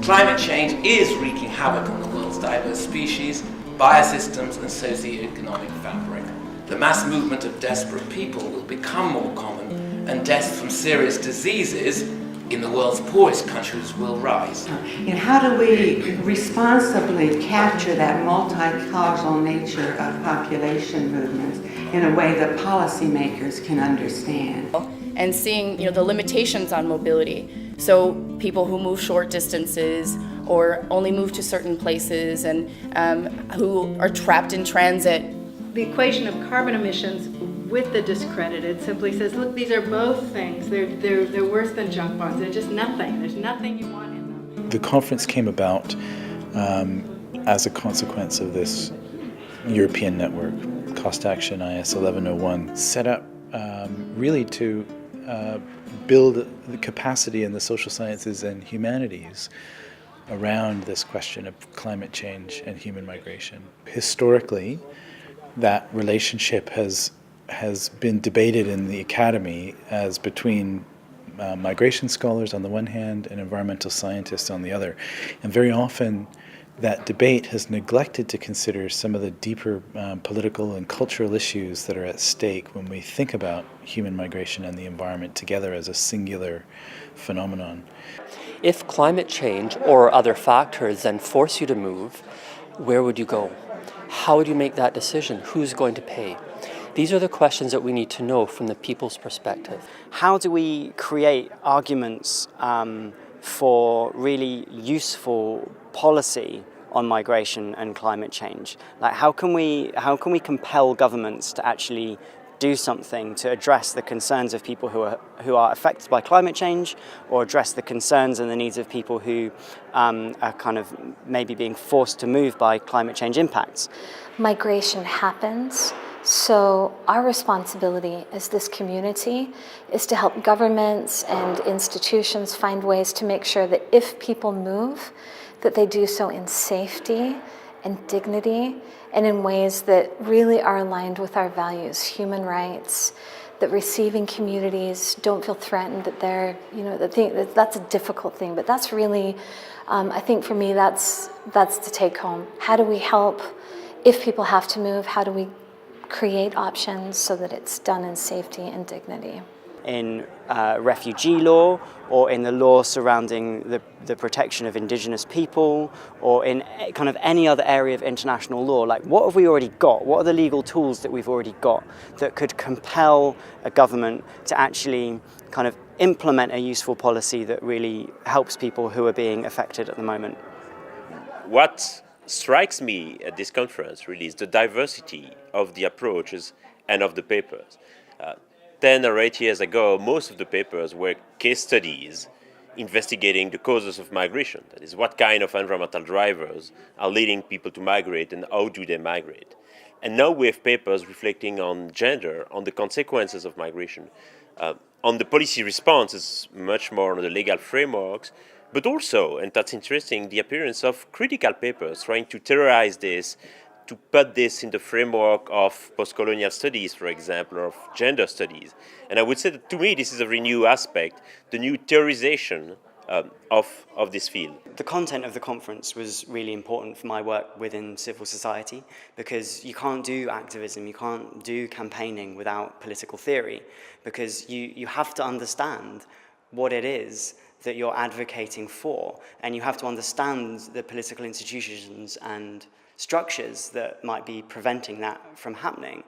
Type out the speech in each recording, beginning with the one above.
Climate change is wreaking havoc on the world's diverse species, biosystems and socio-economic fabric. The mass movement of desperate people will become more common, and deaths from serious diseases in the world's poorest countries will rise. And how do we responsibly capture that multi-causal nature of population movements in a way that policymakers can understand? And seeing, the limitations on mobility. So people who move short distances or only move to certain places and who are trapped in transit. The equation of carbon emissions with the discredited simply says, look, these are both things. They're worse than junk bonds. They're just nothing. There's nothing you want in them. The conference came about as a consequence of this European network, Cost Action IS 1101, set up really to build the capacity in the social sciences and humanities around this question of climate change and human migration. Historically, that relationship has been debated in the academy as between migration scholars on the one hand and environmental scientists on the other. And very often that debate has neglected to consider some of the deeper political and cultural issues that are at stake when we think about human migration and the environment together as a singular phenomenon. If climate change or other factors then force you to move, where would you go? How would you make that decision? Who's going to pay? These are the questions that we need to know from the people's perspective. How do we create arguments for really useful policy on migration and climate change? Like how can we compel governments to actually do something to address the concerns of people who are affected by climate change, or address the concerns and the needs of people who are kind of maybe being forced to move by climate change impacts? Migration happens. So our responsibility as this community is to help governments and institutions find ways to make sure that if people move, that they do so in safety and dignity and in ways that really are aligned with our values, human rights, that receiving communities don't feel threatened, that they're, that's a difficult thing, but that's really, I think for me, that's the take home. How do we help if people have to move? How do we create options so that it's done in safety and dignity? In refugee law, or in the law surrounding the protection of indigenous people, or in kind of any other area of international law. Like, what have we already got? What are the legal tools that we've already got that could compel a government to actually kind of implement a useful policy that really helps people who are being affected at the moment? What strikes me at this conference really is the diversity of the approaches and of the papers. 10 or 8 years ago, most of the papers were case studies investigating the causes of migration. That is, what kind of environmental drivers are leading people to migrate and how do they migrate. And now we have papers reflecting on gender, on the consequences of migration, on the policy responses, much more on the legal frameworks, but also, and that's interesting, the appearance of critical papers trying to theorize this, to put this in the framework of post-colonial studies, for example, or of gender studies. And I would say that to me, this is a renewed aspect, the new theorization of this field. The content of the conference was really important for my work within civil society, because you can't do activism, you can't do campaigning without political theory, because you have to understand what it is that you're advocating for, and you have to understand the political institutions and structures that might be preventing that from happening.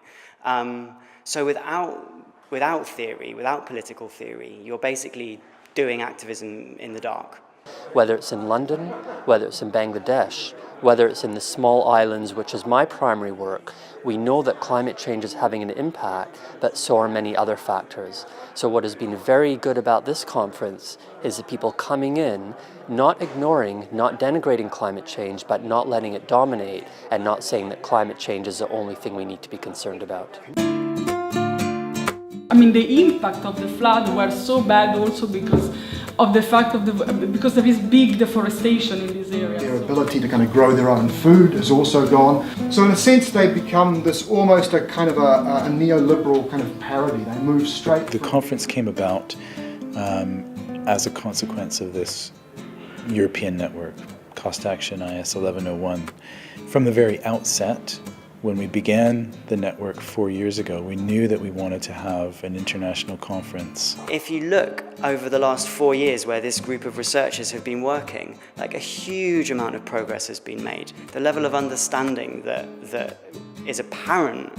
So without theory, without political theory, you're basically doing activism in the dark. Whether it's in London, whether it's in Bangladesh, whether it's in the small islands, which is my primary work, we know that climate change is having an impact, but so are many other factors. So what has been very good about this conference is the people coming in, not ignoring, not denigrating climate change, but not letting it dominate and not saying that climate change is the only thing we need to be concerned about. I mean, the impact of the flood were so bad also because of the fact of because there is big deforestation in this area. Their ability to kind of grow their own food is also gone. So in a sense, they become this almost a kind of a neoliberal kind of parody. They move straight. The conference came about as a consequence of this European network, Cost Action IS 1101. From the very outset, when we began the network 4 years ago, we knew that we wanted to have an international conference. If you look over the last 4 years where this group of researchers have been working, like a huge amount of progress has been made. The level of understanding that is apparent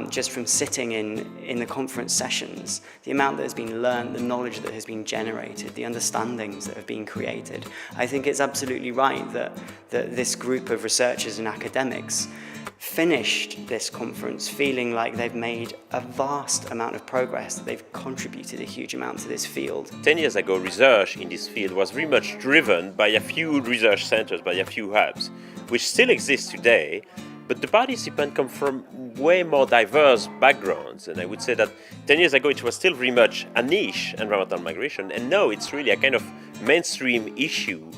just from sitting in the conference sessions, the amount that has been learned, the knowledge that has been generated, the understandings that have been created. I think it's absolutely right that this group of researchers and academics finished this conference feeling like they've made a vast amount of progress, that they've contributed a huge amount to this field. 10 years ago, research in this field was very much driven by a few research centers, by a few hubs, which still exist today, but the participants come from way more diverse backgrounds. And I would say that 10 years ago, it was still very much a niche, environmental migration, and now it's really a kind of mainstream issue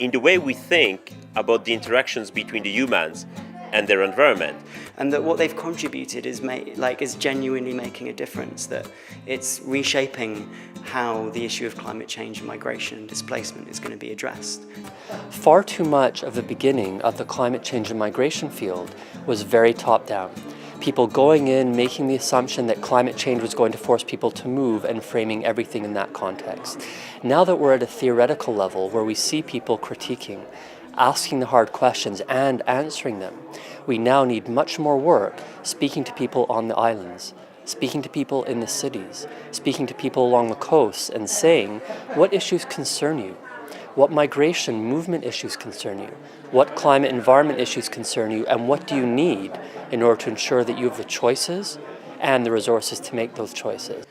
in the way we think about the interactions between the humans and their environment. And that what they've contributed is genuinely making a difference, that it's reshaping how the issue of climate change and migration and displacement is going to be addressed. Far too much of the beginning of the climate change and migration field was very top-down. People going in, making the assumption that climate change was going to force people to move and framing everything in that context. Now that we're at a theoretical level where we see people critiquing, asking the hard questions and answering them, we now need much more work speaking to people on the islands, speaking to people in the cities, speaking to people along the coasts and saying, what issues concern you? What migration movement issues concern you? What climate environment issues concern you? And what do you need in order to ensure that you have the choices and the resources to make those choices?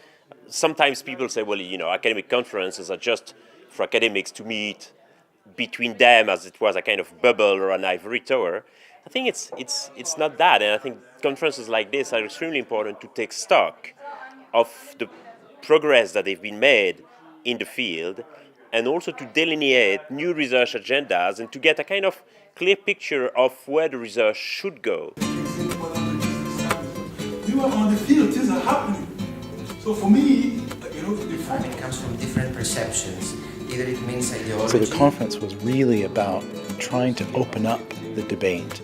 Sometimes people say, well, academic conferences are just for academics to meet between them as it was a kind of bubble or an ivory tower. I think it's not that, and I think conferences like this are extremely important to take stock of the progress that they've been made in the field, and also to delineate new research agendas and to get a kind of clear picture of where the research should go. You are on the field, things are happening. So for me, the farming comes from different perceptions. Either it means ideology. So the conference was really about trying to open up the debate,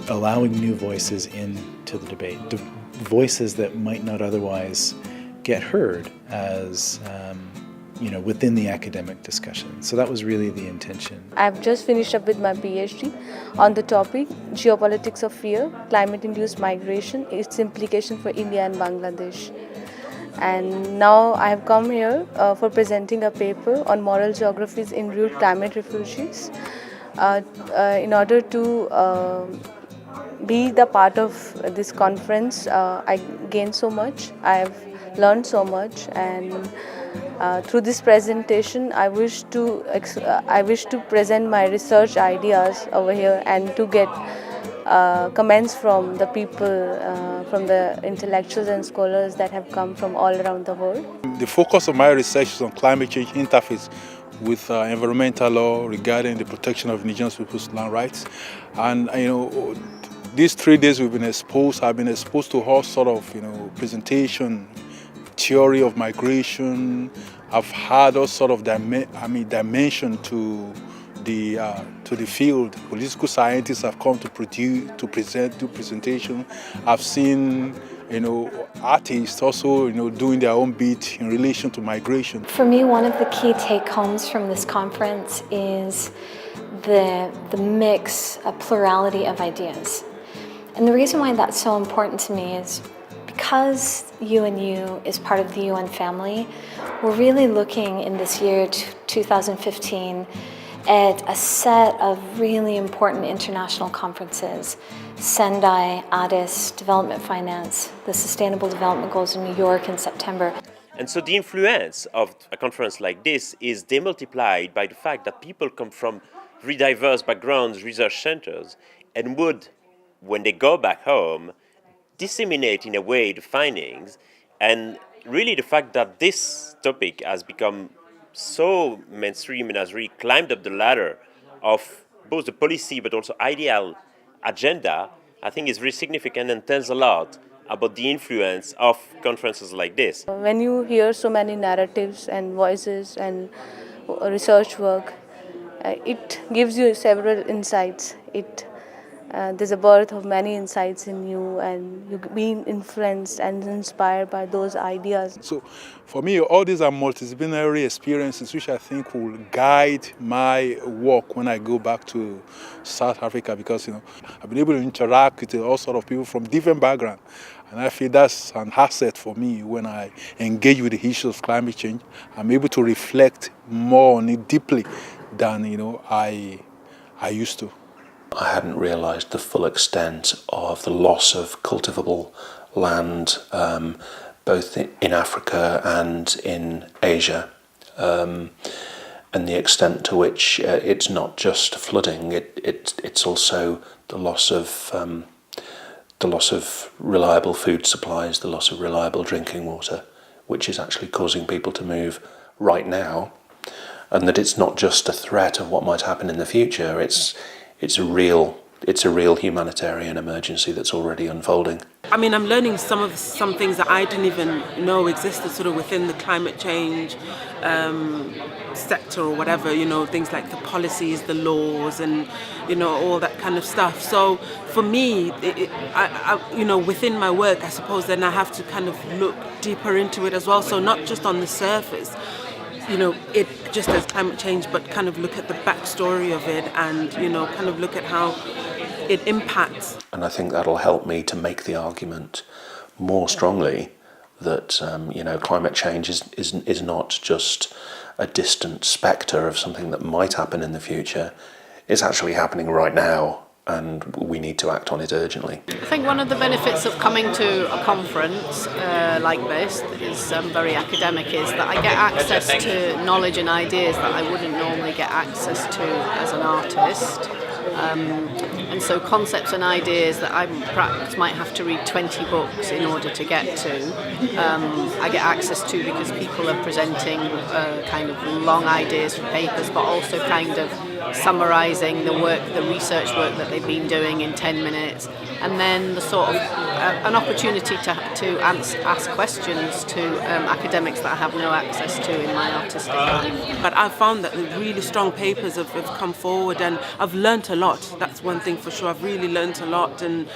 allowing new voices into the debate, the voices that might not otherwise get heard as within the academic discussion. So that was really the intention. I've just finished up with my PhD on the topic Geopolitics of Fear, Climate-Induced Migration, its implication for India and Bangladesh. And now I have come here for presenting a paper on moral geographies en route climate refugees. In order to be the part of this conference, I gained so much, I have learned so much, and through this presentation I wish to present my research ideas over here and to get comments from the people, from the intellectuals and scholars that have come from all around the world. The focus of my research is on climate change interface with environmental law regarding the protection of indigenous people's land rights. And these 3 days I've been exposed to all sort of presentation, theory of migration. I've had all sort of dimension to the field. Political scientists have come to do presentation. I've seen artists also doing their own bit in relation to migration. For me, one of the key take-homes from this conference is the mix, a plurality of ideas. And the reason why that's so important to me is because UNU is part of the UN family, we're really looking in this year 2015 at a set of really important international conferences: Sendai, Addis, Development Finance, the Sustainable Development Goals in New York in September. And so the influence of a conference like this is demultiplied by the fact that people come from very diverse backgrounds, research centers, and would, when they go back home, disseminate in a way the findings. And really the fact that this topic has become so mainstream and has really climbed up the ladder of both the policy but also ideal agenda, I think is very significant and tells a lot about the influence of conferences like this. When you hear so many narratives and voices and research work. It gives you several insights. There's a birth of many insights in you, and you're being influenced and inspired by those ideas. So for me, all these are multidisciplinary experiences which I think will guide my work when I go back to South Africa, because I've been able to interact with all sorts of people from different backgrounds. And I feel that's an asset for me when I engage with the issue of climate change. I'm able to reflect more on it deeply than I used to. I hadn't realised the full extent of the loss of cultivable land, both in Africa and in Asia, and the extent to which it's not just flooding; it's also the loss of reliable food supplies, the loss of reliable drinking water, which is actually causing people to move right now, and that it's not just a threat of what might happen in the future. It's a real humanitarian emergency that's already unfolding. I mean, I'm learning some things that I didn't even know existed sort of within the climate change sector or whatever, things like the policies, the laws, and, all that kind of stuff. So for me, within my work, I suppose then I have to kind of look deeper into it as well. So not just on the surface, it just as climate change, but kind of look at the backstory of it and, kind of look at how it impacts. And I think that'll help me to make the argument more strongly that, climate change is not just a distant spectre of something that might happen in the future. It's actually happening right now, and we need to act on it urgently. I think one of the benefits of coming to a conference like this that is very academic is that I get access to knowledge and ideas that I wouldn't normally get access to as an artist. And so concepts and ideas that I perhaps might have to read 20 books in order to get to, I get access to because people are presenting kind of long ideas for papers, but also kind of summarising the research work that they've been doing in 10 minutes, and then the sort of an opportunity to ask questions to academics that I have no access to in my artistic life. But I've found that the really strong papers have come forward, and I've learnt a lot. That's one thing for sure. I've really learnt a lot, and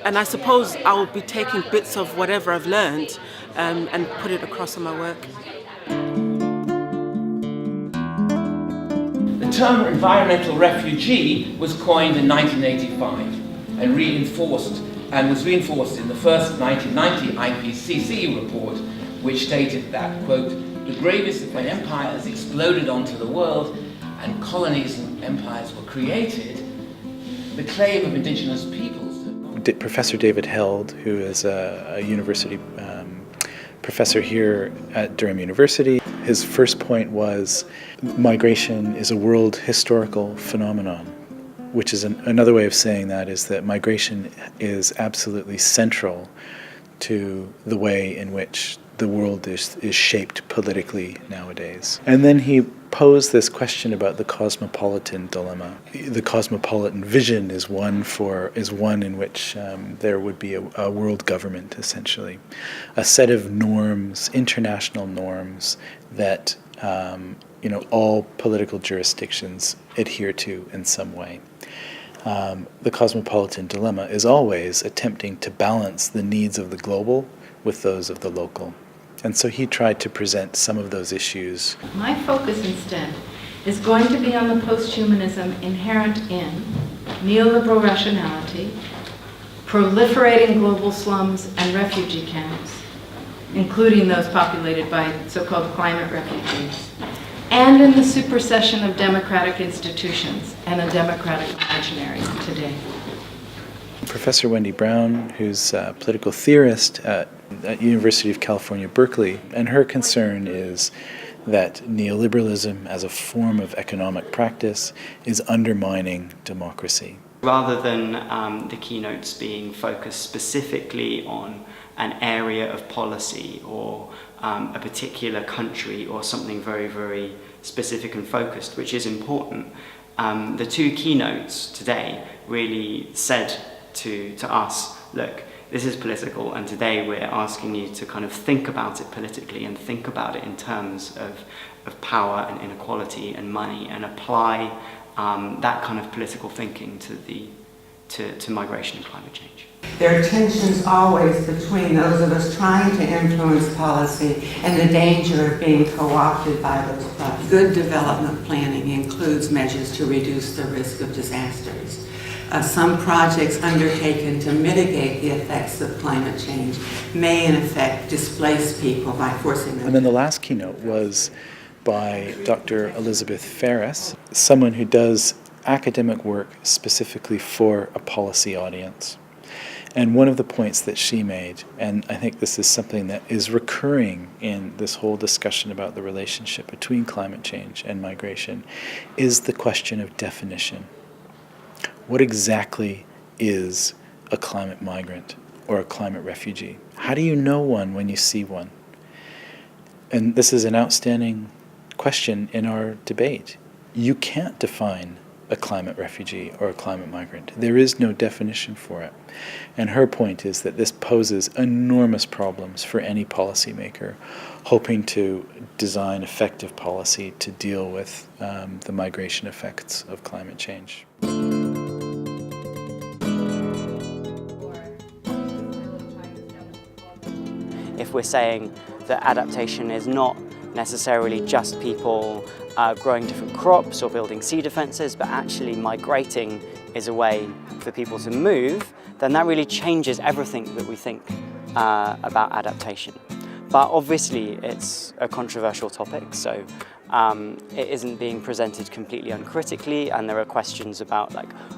I suppose I will be taking bits of whatever I've learnt and put it across in my work. The term environmental refugee was coined in 1985 and was reinforced in the first 1990 IPCC report, which stated that, quote, the gravest of when empires exploded onto the world and colonies and empires were created, the claim of indigenous peoples. Professor David Held, who is a university professor here at Durham University, his first point was migration is a world historical phenomenon, which is another way of saying that is that migration is absolutely central to the way in which the world is shaped politically nowadays. And then he posed this question about the cosmopolitan dilemma. The cosmopolitan vision is one in which there would be a world government, essentially, a set of norms, international norms that all political jurisdictions adhere to in some way. The cosmopolitan dilemma is always attempting to balance the needs of the global with those of the local. And so he tried to present some of those issues. My focus instead is going to be on the posthumanism inherent in neoliberal rationality, proliferating global slums and refugee camps, including those populated by so-called climate refugees, and in the supersession of democratic institutions and a democratic imaginary today. Professor Wendy Brown, who's a political theorist at University of California, Berkeley, and her concern is that neoliberalism as a form of economic practice is undermining democracy. Rather than the keynotes being focused specifically on an area of policy or a particular country or something very, very specific and focused, which is important, the two keynotes today really said to us, look, this is political, and today we're asking you to kind of think about it politically and think about it in terms of power and inequality and money and apply that kind of political thinking to migration and climate change. There are tensions always between those of us trying to influence policy and the danger of being co-opted by those processes. Good development planning includes measures to reduce the risk of disasters. Some projects undertaken to mitigate the effects of climate change may in effect displace people by forcing them. And then the last keynote was by Dr. Elizabeth Ferris, someone who does academic work specifically for a policy audience. And one of the points that she made, and I think this is something that is recurring in this whole discussion about the relationship between climate change and migration, is the question of definition. What exactly is a climate migrant or a climate refugee? How do you know one when you see one? And this is an outstanding question in our debate. You can't define a climate refugee or a climate migrant. There is no definition for it. And her point is that this poses enormous problems for any policymaker hoping to design effective policy to deal with the migration effects of climate change. If we're saying that adaptation is not necessarily just people growing different crops or building sea defences, but actually migrating is a way for people to move, then that really changes everything that we think about adaptation. But obviously it's a controversial topic, so it isn't being presented completely uncritically, and there are questions about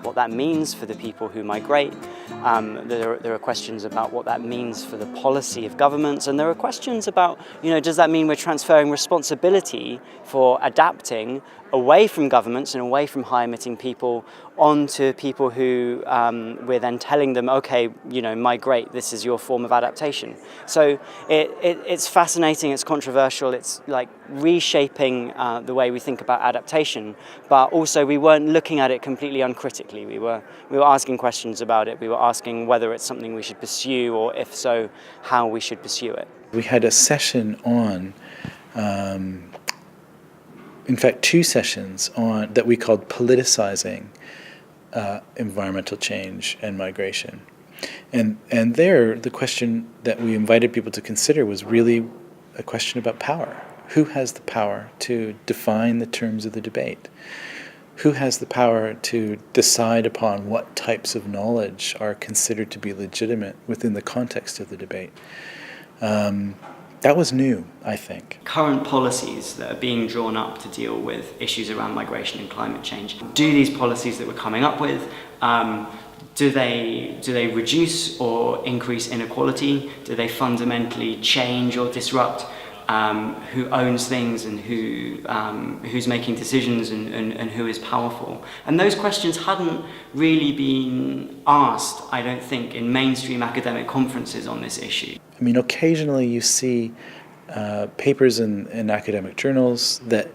what that means for the people who migrate. There are questions about what that means for the policy of governments, and there are questions about, does that mean we're transferring responsibility for adapting away from governments and away from high-emitting people onto people who we're then telling them, okay, migrate, this is your form of adaptation. So it's fascinating, it's controversial, it's like reshaping the way we think about adaptation, but also we weren't looking at it completely uncritically. We were asking questions about it, we were asking whether it's something we should pursue, or if so, how we should pursue it. We had a session on in fact, 2 sessions on that we called politicizing environmental change and migration. And there, the question that we invited people to consider was really a question about power. Who has the power to define the terms of the debate? Who has the power to decide upon what types of knowledge are considered to be legitimate within the context of the debate? That was new, I think. Current policies that are being drawn up to deal with issues around migration and climate change, do these policies that we're coming up with, do they reduce or increase inequality? Do they fundamentally change or disrupt who owns things and who's making decisions and who is powerful? And those questions hadn't really been asked, I don't think, in mainstream academic conferences on this issue. I mean, occasionally you see papers in academic journals that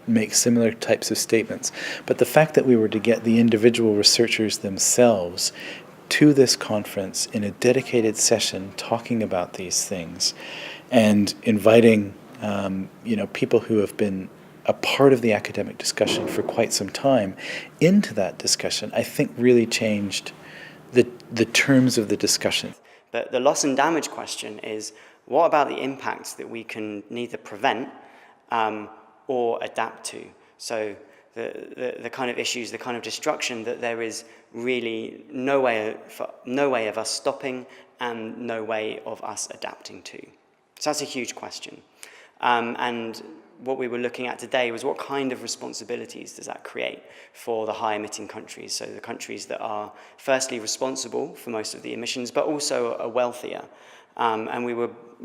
make similar types of statements. But the fact that we were to get the individual researchers themselves to this conference in a dedicated session talking about these things and inviting people who have been a part of the academic discussion for quite some time into that discussion, I think really changed the terms of the discussion. But the loss and damage question is, what about the impacts that we can neither prevent or adapt to? So the kind of issues, the kind of destruction that there is really no way of us stopping and no way of us adapting to. So that's a huge question. And what we were looking at today was what kind of responsibilities does that create for the high-emitting countries, so the countries that are firstly responsible for most of the emissions, but also are wealthier. And we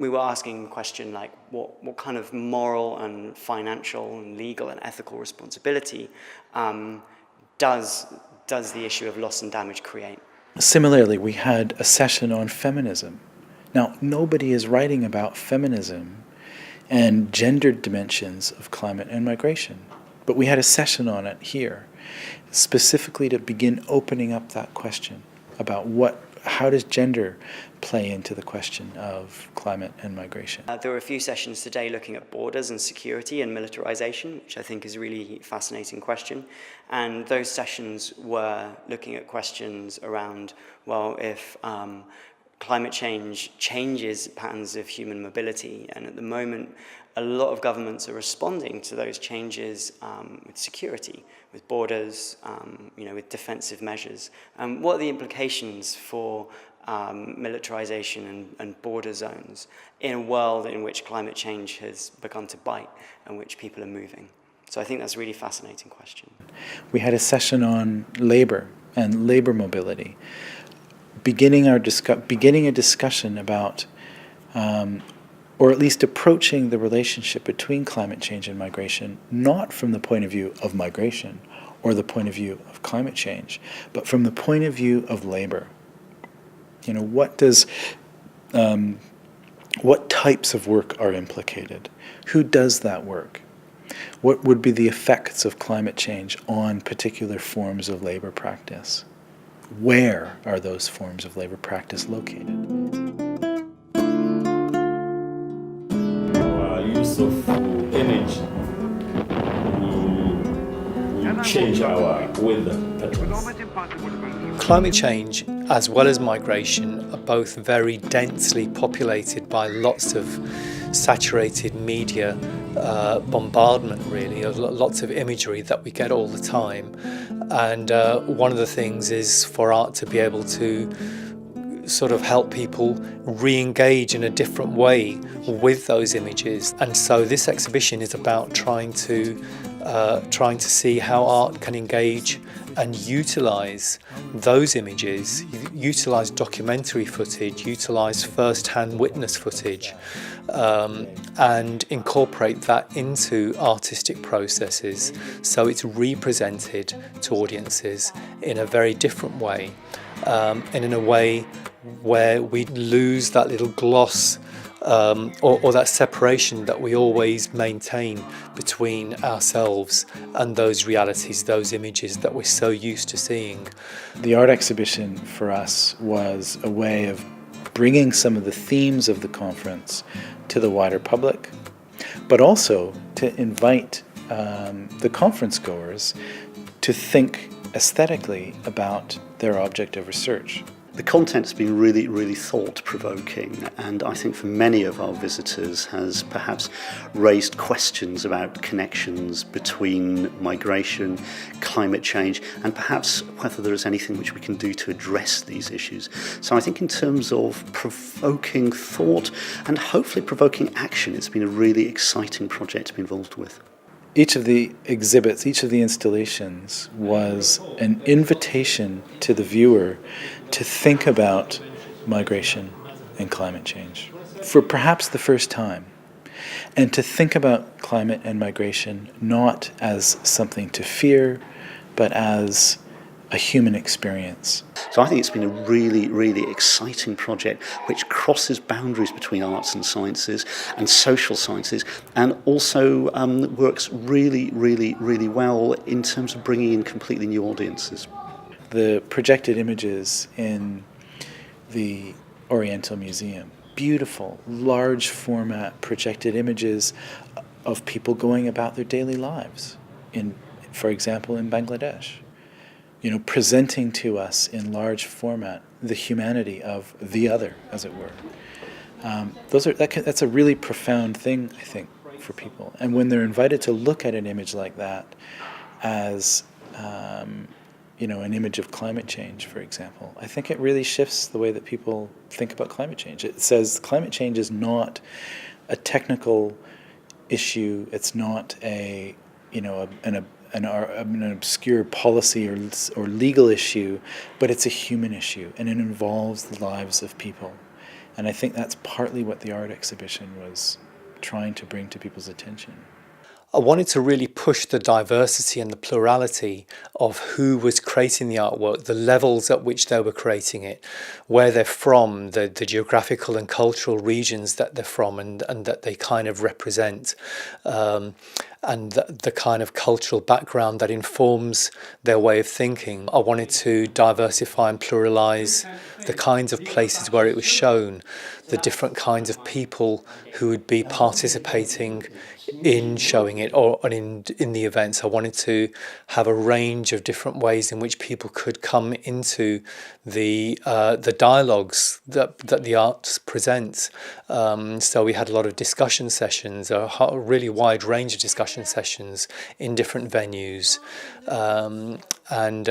were asking a question like, what kind of moral and financial and legal and ethical responsibility does the issue of loss and damage create? Similarly, we had a session on feminism. Now, nobody is writing about feminism and gendered dimensions of climate and migration. But we had a session on it here, specifically to begin opening up that question about how does gender play into the question of climate and migration? There were a few sessions today looking at borders and security and militarization, which I think is a really fascinating question. And those sessions were looking at questions around, well, if climate change changes patterns of human mobility, and at the moment, a lot of governments are responding to those changes with security, with borders, with defensive measures. What are the implications for militarization and border zones in a world in which climate change has begun to bite and which people are moving? So I think that's a really fascinating question. We had a session on labor and labor mobility, beginning a discussion about or at least approaching the relationship between climate change and migration, not from the point of view of migration or the point of view of climate change, but from the point of view of labor. What types of work are implicated? Who does that work? What would be the effects of climate change on particular forms of labor practice? Where are those forms of labor practice located? Use of energy will change our weather patterns. Climate change, as well as migration, are both very densely populated by lots of saturated media bombardment, really, of lots of imagery that we get all the time. And one of the things is for art to be able to sort of help people re-engage in a different way with those images. And so this exhibition is about trying to see how art can engage and utilize those images, utilize documentary footage, utilize first-hand witness footage, and incorporate that into artistic processes so it's represented to audiences in a very different way, and in a way where we lose that little gloss or that separation that we always maintain between ourselves and those realities, those images that we're so used to seeing. The art exhibition for us was a way of bringing some of the themes of the conference to the wider public, but also to invite the conference goers to think aesthetically about their object of research. The content's been really, really thought-provoking, and I think for many of our visitors has perhaps raised questions about connections between migration, climate change, and perhaps whether there is anything which we can do to address these issues. So I think in terms of provoking thought and hopefully provoking action, it's been a really exciting project to be involved with. Each of the exhibits, each of the installations was an invitation to the viewer to think about migration and climate change for perhaps the first time, and to think about climate and migration not as something to fear, but as a human experience. So I think it's been a really, really exciting project which crosses boundaries between arts and sciences and social sciences, and also works really, really, really well in terms of bringing in completely new audiences. The projected images in the Oriental Museum, beautiful, large format projected images of people going about their daily lives, for example, in Bangladesh. Presenting to us in large format the humanity of the other, as it were. That's a really profound thing, I think, for people. And when they're invited to look at an image like that as, an image of climate change, for example, I think it really shifts the way that people think about climate change. It says climate change is not a technical issue. It's not an obscure policy or legal issue, but it's a human issue, and it involves the lives of people. And I think that's partly what the art exhibition was trying to bring to people's attention. I wanted to really push the diversity and the plurality of who was creating the artwork, the levels at which they were creating it, where they're from, the geographical and cultural regions that they're from and that they kind of represent, and the kind of cultural background that informs their way of thinking. I wanted to diversify and pluralize the kinds of places where it was shown, the different kinds of people who would be participating in showing it or in the events. I wanted to have a range of different ways in which people could come into the dialogues that the arts presents. So we had a lot of discussion sessions, a really wide range of discussion sessions in different venues, and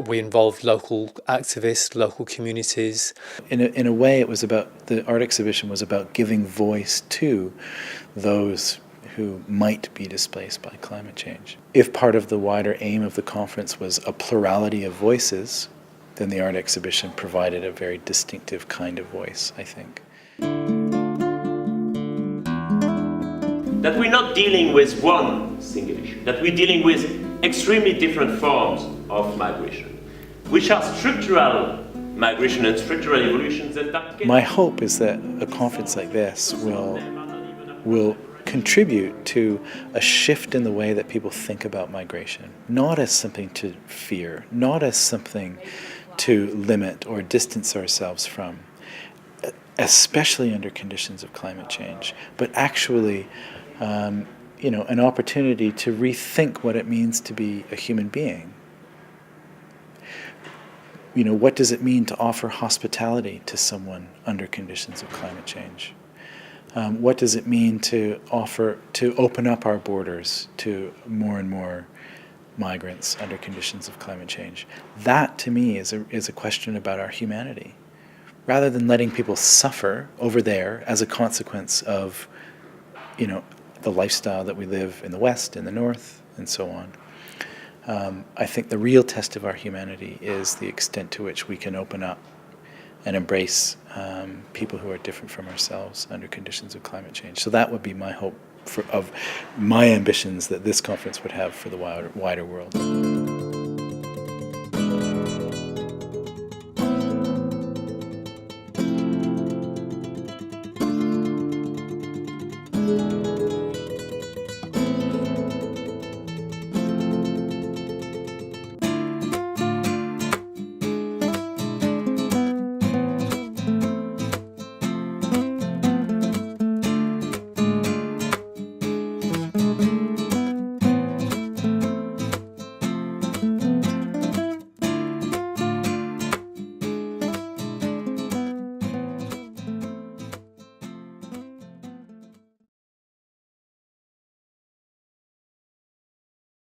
we involved local activists, local communities. In a way, it was about, the art exhibition was about giving voice to those who might be displaced by climate change. If part of the wider aim of the conference was a plurality of voices, then the art exhibition provided a very distinctive kind of voice, I think. That we're not dealing with one single issue, that we're dealing with extremely different forms of migration, which are structural migration and structural evolutions. My hope is that a conference like this will contribute to a shift in the way that people think about migration, not as something to fear, not as something to limit or distance ourselves from, especially under conditions of climate change, but actually an opportunity to rethink what it means to be a human being. What does it mean to offer hospitality to someone under conditions of climate change? What does it mean to open up our borders to more and more migrants under conditions of climate change? That, to me, is a question about our humanity. Rather than letting people suffer over there as a consequence of, the lifestyle that we live in the West, in the North, and so on. I think the real test of our humanity is the extent to which we can open up and embrace people who are different from ourselves under conditions of climate change. So that would be my hope of my ambitions that this conference would have for the wider world.